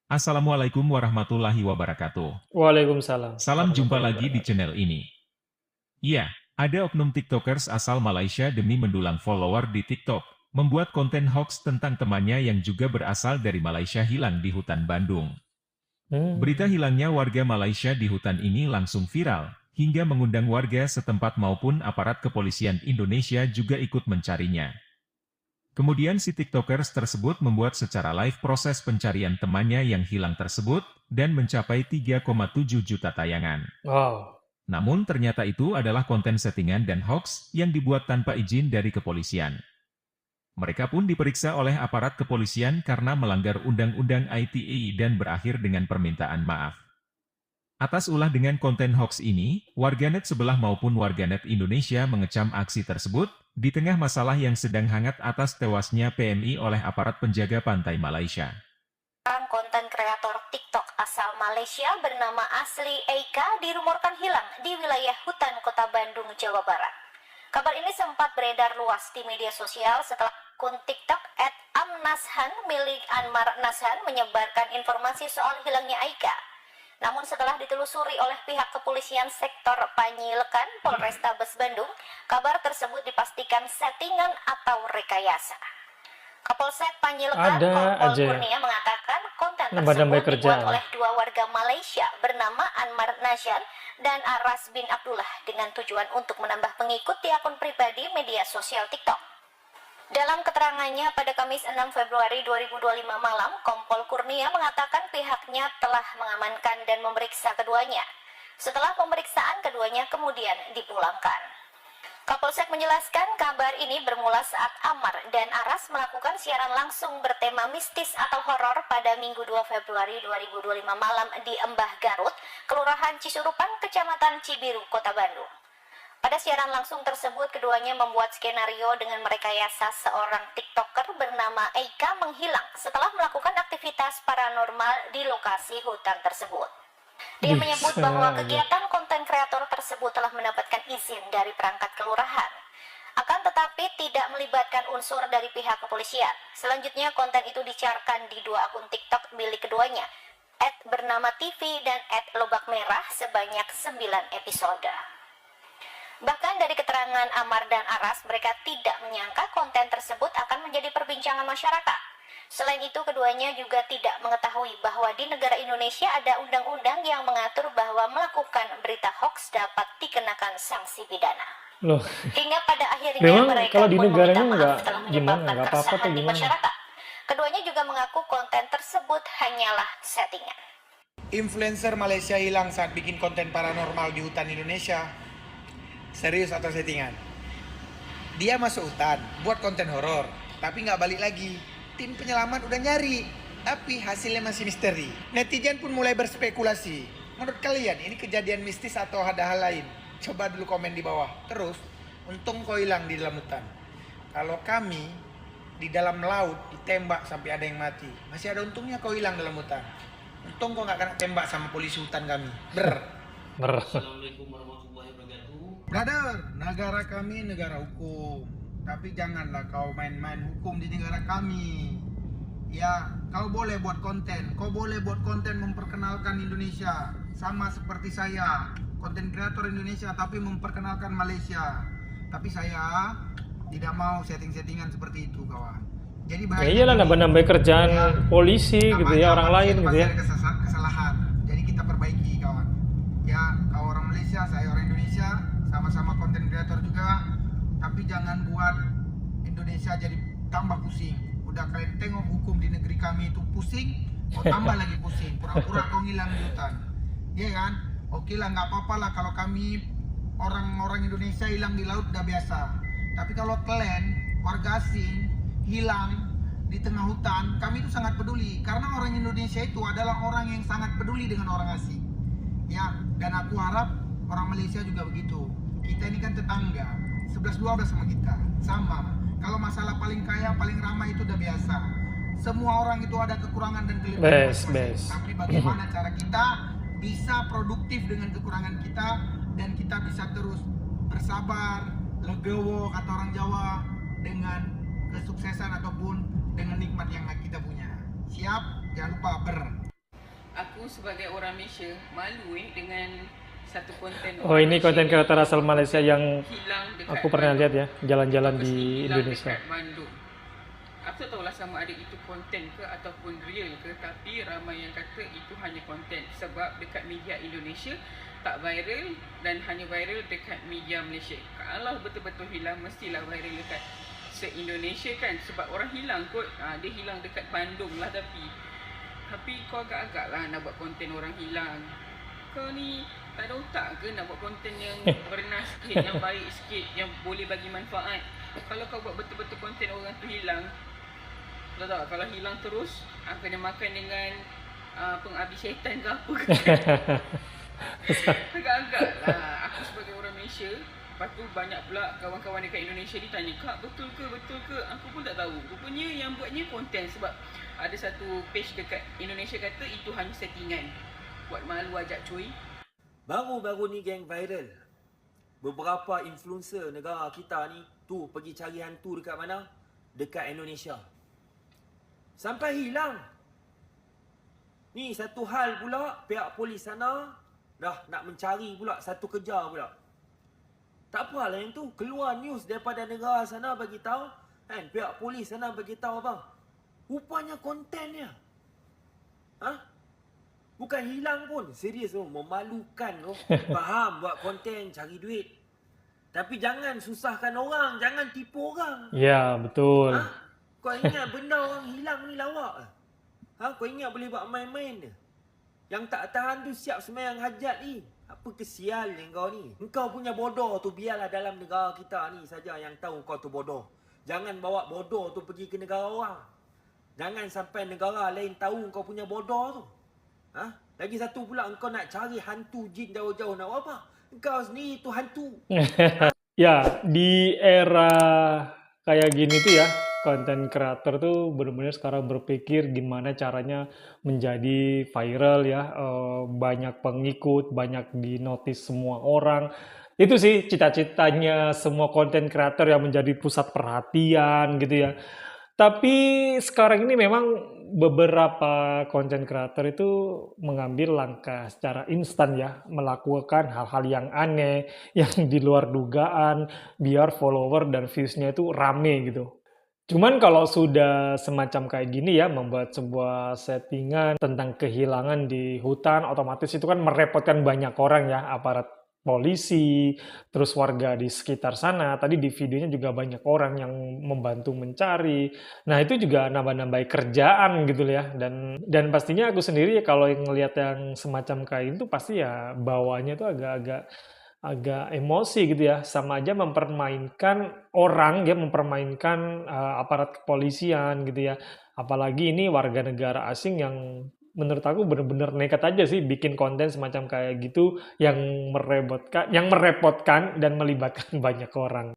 Assalamualaikum warahmatullahi wabarakatuh. Waalaikumsalam Salam jumpa warahmatullahi lagi di wabarakatuh. channel ini. Iya, ada oknum TikTokers asal Malaysia demi mendulang follower di TikTok, membuat konten hoax tentang temannya yang juga berasal dari Malaysia hilang di hutan Bandung. Berita Hmm. hilangnya warga Malaysia di hutan ini langsung viral, hingga mengundang warga setempat maupun aparat kepolisian Indonesia juga ikut mencarinya. Kemudian si TikTokers tersebut membuat secara live proses pencarian temannya yang hilang tersebut, dan mencapai 3,7 juta tayangan. Wow. Namun ternyata itu adalah konten settingan dan hoax yang dibuat tanpa izin dari kepolisian. Mereka pun diperiksa oleh aparat kepolisian karena melanggar Undang-Undang ITE dan berakhir dengan permintaan maaf. Atas ulah dengan konten hoax ini, warganet sebelah maupun warganet Indonesia mengecam aksi tersebut, di tengah masalah yang sedang hangat atas tewasnya PMI oleh aparat penjaga pantai Malaysia. Konten kreator TikTok asal Malaysia bernama asli Eika dirumorkan hilang di wilayah hutan kota Bandung, Jawa Barat. Kabar ini sempat beredar luas di media sosial setelah akun TikTok @amnashan milik Anmar Nashan menyebarkan informasi soal hilangnya Eika. Namun setelah ditelusuri oleh pihak kepolisian sektor Panyilekan Polrestabes Bandung, kabar tersebut dipastikan settingan atau rekayasa. Kapolsek Panyilekan Ada Kompol aja Kurnia mengatakan konten nambah-nambah tersebut dibuat kerjaan. oleh dua warga Malaysia bernama Anmar Nashan dan Aras bin Abdullah dengan tujuan untuk menambah pengikut di akun pribadi media sosial TikTok. Dalam keterangannya pada Kamis 6 Februari 2025 malam, Kompol Kurnia mengatakan pihaknya telah mengamankan dan memeriksa keduanya. Setelah pemeriksaan, keduanya kemudian dipulangkan. Kapolsek menjelaskan kabar ini bermula saat Amar dan Aras melakukan siaran langsung bertema mistis atau horor pada Minggu 2 Februari 2025 malam di Embah Garut, Kelurahan Cisurupan, Kecamatan Cibiru, Kota Bandung. Pada siaran langsung tersebut, keduanya membuat skenario dengan merekayasa seorang TikToker bernama Eika menghilang setelah melakukan aktivitas paranormal di lokasi hutan tersebut. Dia menyebut Bisa bahwa aja. kegiatan konten kreator tersebut telah mendapatkan izin dari perangkat kelurahan. Akan tetapi tidak melibatkan unsur dari pihak kepolisian. Selanjutnya konten itu disiarkan di dua akun TikTok milik keduanya, @bernama TV dan @lobakmerah sebanyak 9 episode. Bahkan dari keterangan Amar dan Aras, mereka tidak menyangka konten tersebut akan menjadi perbincangan masyarakat. Selain itu, keduanya juga tidak mengetahui bahwa di negara Indonesia ada undang-undang yang mengatur bahwa melakukan berita hoax dapat dikenakan sanksi pidana. Loh, Hingga pada akhirnya memang mereka kalau di pun meminta negaranya maaf nggak telah gimana, menyebabkan nggak apa-apa atau keresahan di gimana? masyarakat. Keduanya juga mengaku konten tersebut hanyalah settingan. Influencer Malaysia hilang saat bikin konten paranormal di hutan Indonesia. Serius atau settingan? Dia masuk hutan, buat konten horor, tapi nggak balik lagi. Tim penyelamat udah nyari, tapi hasilnya masih misteri. Netizen pun mulai berspekulasi. Menurut kalian, ini kejadian mistis atau ada hal lain? Coba dulu komen di bawah. Terus, untung kau hilang di dalam hutan. Kalau kami di dalam laut ditembak sampai ada yang mati, masih ada untungnya kau hilang dalam hutan. Untung kau nggak kena tembak sama polisi hutan kami. Assalamualaikum warahmatullahi wabarakatuh. Brother, negara kami negara hukum. Tapi janganlah kau main-main hukum di negara kami. Ya, kau boleh buat konten. Kau boleh buat konten memperkenalkan Indonesia. Sama seperti saya, konten kreator Indonesia tapi memperkenalkan Malaysia. Tapi saya tidak mau setting-settingan seperti itu, kawan. Jadi Ya iyalah, nambah-nambah kerjaan polisi gitu ya, orang lain gitu ya. Kesalahan. Jadi kita perbaiki, kawan. Ya, kau orang Malaysia, saya orang Indonesia, sama-sama konten kreator juga. Tapi jangan buat Indonesia jadi tambah pusing. Udah kalian tengok hukum di negeri kami itu pusing, mau tambah lagi pusing. Pura-pura kau ngilang di hutan. Iya kan? Oke lah, nggak apa-apa lah kalau kami orang-orang Indonesia hilang di laut udah biasa. Tapi kalau kalian warga asing hilang di tengah hutan, kami itu sangat peduli. Karena orang Indonesia itu adalah orang yang sangat peduli dengan orang asing. Ya, dan aku harap orang Malaysia juga begitu. Kita ini kan tetangga, 11-12 sama kita, sama. Kalau masalah paling kaya, paling ramai itu udah biasa. Semua orang itu ada kekurangan dan kelebihan masing-masing. Tapi bagaimana cara kita bisa produktif dengan kekurangan kita, dan kita bisa terus bersabar, legowo kata orang Jawa, dengan kesuksesan ataupun dengan nikmat yang kita punya. Siap? Jangan lupa aku sebagai orang Malaysia malu dengan satu konten Oh, orang ini konten Malaysia kreator asal Malaysia yang hilang dekat aku pernah lihat ya, jalan-jalan Purposely di hilang Indonesia. dekat Bandung. Aku tak tahulah sama ada itu konten ke ataupun real ke, tapi ramai yang kata itu hanya konten sebab dekat media Indonesia tak viral dan hanya viral dekat media Malaysia. Kalau betul-betul hilang mestilah viral dekat se-Indonesia kan, sebab orang hilang kot. Dia hilang dekat Bandung lah, tapi kau agak-agak lah nak buat konten orang hilang. Kau ni tak ada otak ke nak buat konten yang berenang sikit, yang baik sikit, yang boleh bagi manfaat? Kalau kau buat betul-betul konten orang tu hilang, tahu tak, kalau hilang terus kena makan dengan pengabdi syaitan ke apa ke. Agak-agak lah aku sebagai orang Malaysia. Lepas tu banyak pula kawan-kawan dekat Indonesia ni tanya, "Kak, betul ke? Aku pun tak tahu. Rupanya yang buatnya konten, sebab ada satu page dekat Indonesia kata itu hanya settingan. Buat malu ajak cuy. Baru-baru ni geng viral. Beberapa influencer negara kita ni tu pergi cari hantu dekat mana? Dekat Indonesia. Sampai hilang. Ni satu hal pula, pihak polis sana dah nak mencari pula satu kerja pula. Tak apalah yang tu, keluar news daripada negara sana bagi tahu, kan, pihak polis sana bagi tahu apa? Rupanya kontennya. Bukan hilang pun, serius tu, memalukan tu. Faham buat konten cari duit. Tapi jangan susahkan orang, jangan tipu orang. Ya, betul. Kau ingat benda orang hilang ni lawak ke? Kau ingat boleh buat main-main ke? Yang tak tahan tu siap sembahyang hajat ni. Apa kesial yang kau ni? Engkau punya bodoh tu biarlah dalam negara kita ni saja yang tahu kau tu bodoh. Jangan bawa bodoh tu pergi ke negara orang. Jangan sampai negara lain tahu kau punya bodoh tu. Lagi satu pula, engkau nak cari hantu jin jauh-jauh, nak buat apa? Engkau sendiri tu hantu. Ya, di era kayak gini tuh ya, konten kreator tuh benar-benar sekarang berpikir gimana caranya menjadi viral ya, banyak pengikut, banyak dinotis semua orang. Itu sih cita-citanya semua konten kreator yang menjadi pusat perhatian gitu ya. Tapi sekarang ini memang beberapa konten kreator itu mengambil langkah secara instan ya, melakukan hal-hal yang aneh, yang di luar dugaan, biar follower dan views-nya itu rame gitu. Cuman kalau sudah semacam kayak gini ya, membuat sebuah settingan tentang kehilangan di hutan, otomatis itu kan merepotkan banyak orang ya, aparat polisi, terus warga di sekitar sana. Tadi di videonya juga banyak orang yang membantu mencari. Nah, itu juga nambah-nambah kerjaan gitu ya. Dan pastinya aku sendiri ya kalau ngelihat yang semacam kayak itu pasti ya bawahnya tuh agak emosi gitu ya, sama aja mempermainkan orang ya, mempermainkan aparat kepolisian gitu ya, apalagi ini warga negara asing yang menurut aku bener-bener nekat aja sih bikin konten semacam kayak gitu yang merepotkan dan melibatkan banyak orang.